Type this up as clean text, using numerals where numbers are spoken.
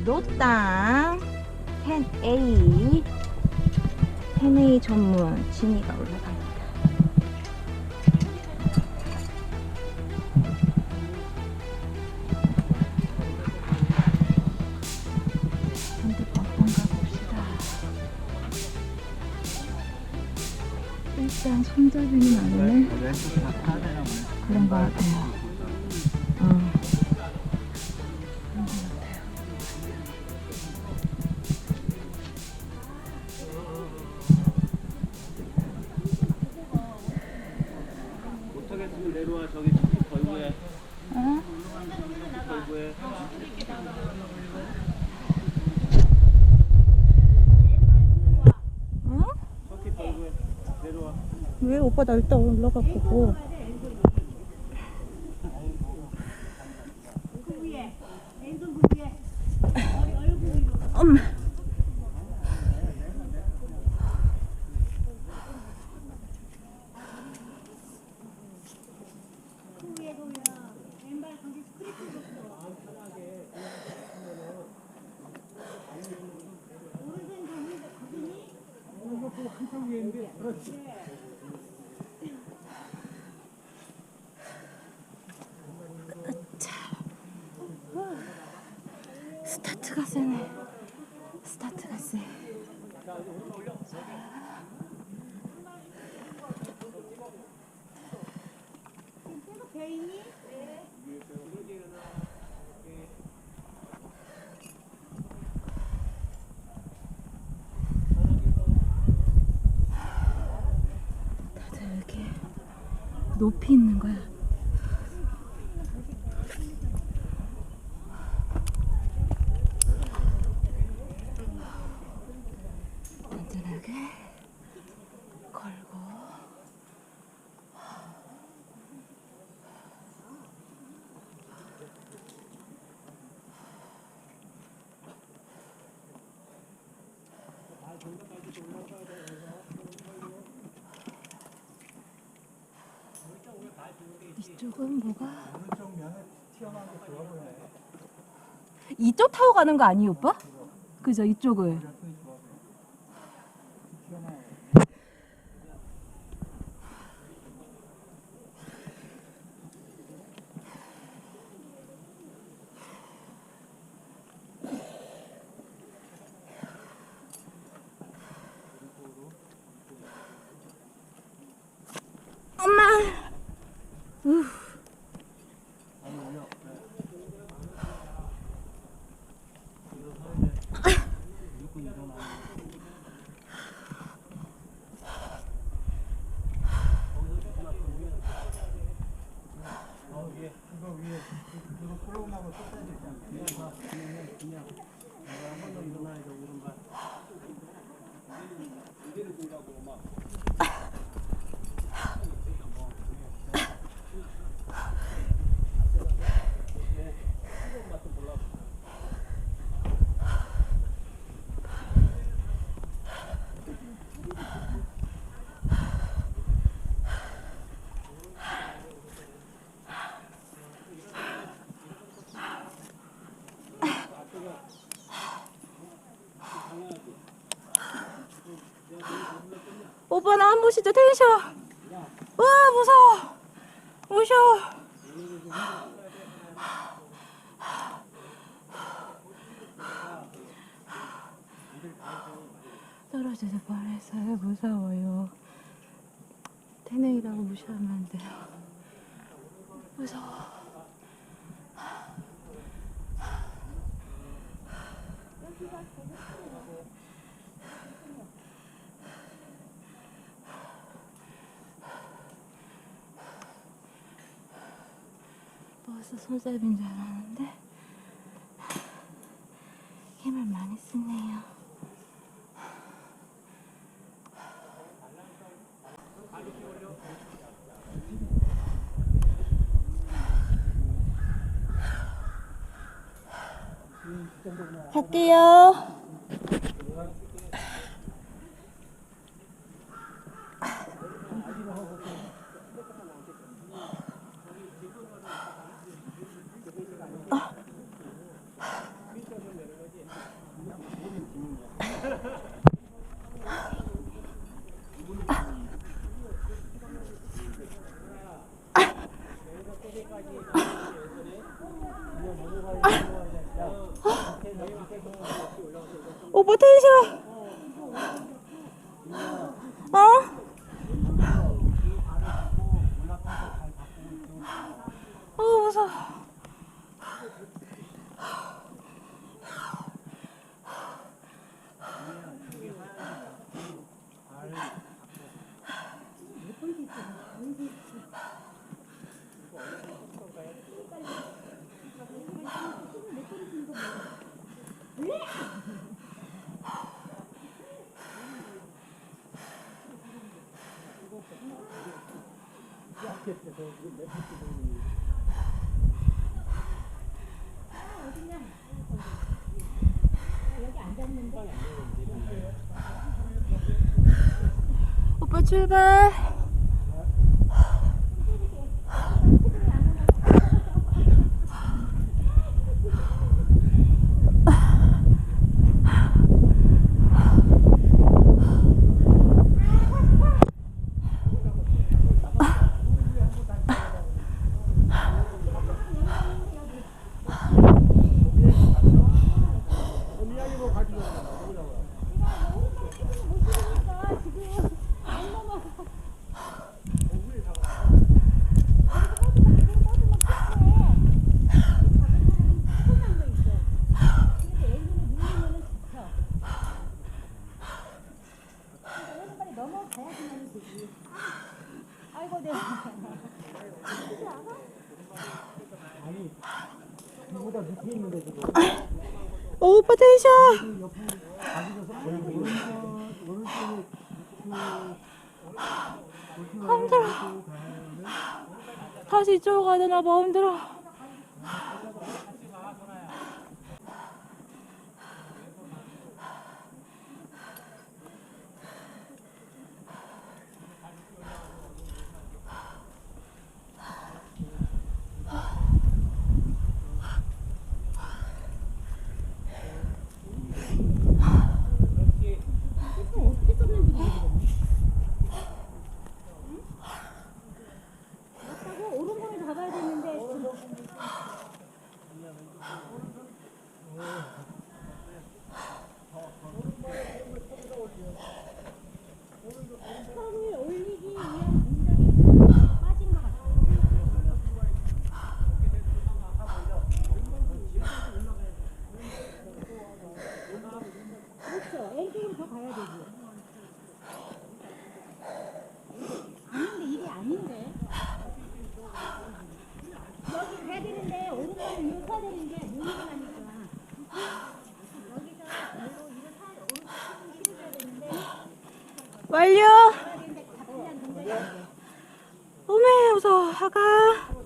노땅 10A 10A 전문 진이가 올라갑니다. 근데 어떤가 봅시다. 일단 손잡이는 안 오네. 그런 거 같아요. 못하겠으면 내려와. 저기 걸고해. 어? 걸고해. 응? 저기 걸고해. 내려와. 왜 오빠 나 일단 올라가 보고. 엄마. 스타트가 세네. 스타트가 세. 다들 이렇게 높이 있는 거야. 단단하게 걸고. 이쪽은 뭐가? 이쪽 타고 가는 거 아니에요, 오빠? 그죠, 이쪽을. 엄마. 오빠 나 한 번 진짜 텐션. 와 무서워. 무서워. 떨어져서 뻔했어요. 무서워요. 태능이라고 무시하면 안 돼요. 무서워. 버스 손잡이인 줄 알았는데 힘을 많이 쓰네요. 갈게요. 무서워. 오빠 출발. 오빠 텐션. 힘들어. 다시 이쪽으로 가야 되나 봐. 힘들어. 완료. 어메 무서워. 아가.